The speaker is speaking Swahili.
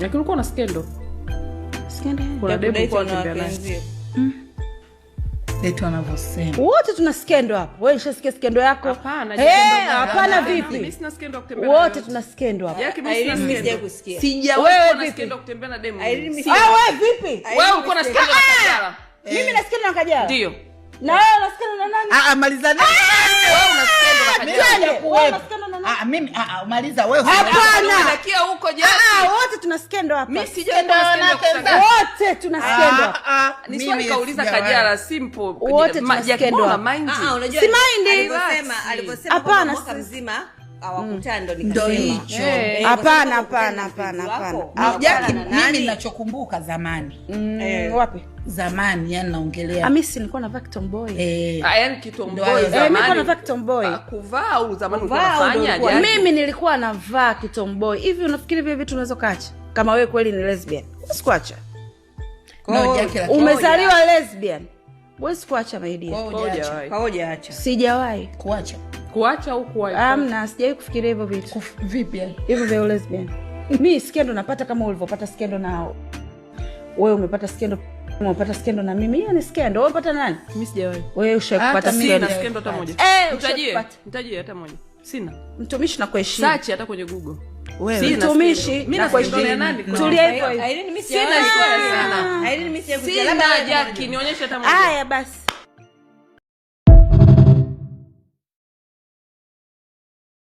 Lakini ulikuwa na skendo. Skendo. Kuna demu kwa tembea naye. Eti wanavyosema. Wote tuna skendo hapo. Wewe unashasikia skendo yako? Hapana, hapana vipi? Mimi sina skendo kutembea naye. Wote tuna skendo hapo. Yake mimi sina skendo kusikia. Sijawahi kuwa na skendo kutembea na demu. Wewe vipi? Wewe uko na skendo na Kajala. Mimi na skendo na Kajala. Ndio. Na wewe una skendo na nani? Maliza nani? Wewe una skendo na Kajala. Wewe una skendo na nani? Mimi maliza wewe. Hapana. Unakia huko Jackie. Wote tuna skendo hapa. Mimi sijawahi kuwa na skendo. Wote tuna skendo. Ni swali kauliza Kajala simple. Wote tuna skendo hapa. Unajua si mind. Alivyosema hapana mwaka mzima hawakutana ndo Ndio nikasema. hicho. Hapana. Jackie, mimi ninachokumbuka zamani. Wapi? Zamani yani naongelea. Amisi nilikuwa na Victim Boy. Yani kitomboy zamani. Mimi nilikuwa na Victim Boy. Kuvaa au zamani unafanya aje? Mimi nilikuwa navaa kitomboy. Hivi unafikiri vile vitu unaweza kaacha? Kama wewe kweli ni lesbian. Usikuacha. No, Jackie, umezaliwa lesbian. Wewe sikuacha maidia. Hawajaacha. Sijawahi. Kuacha au kuwahi? Amna, sijawahi kufikiria hivyo vitu. Vipi yani? Hivyo vya lesbian. Mimi skendo napata kama ulivyopata skendo nao. Wewe umepata skendo na mimi. Hiyo ni skendo. Wewe unapata nani? Mimi sijawahi. Wewe ushapata skendo. Sina skendo hata moja. Nitajie hata moja. Sina. Mtumishi na kuheshimu. Search hata kwenye Google. Wewe mtumishi mimi na kuheshimu nani? Tulia hivyo. Irene mimi sina. Irene mimi sina Jackie, nionyeshe hata moja. Haya basi.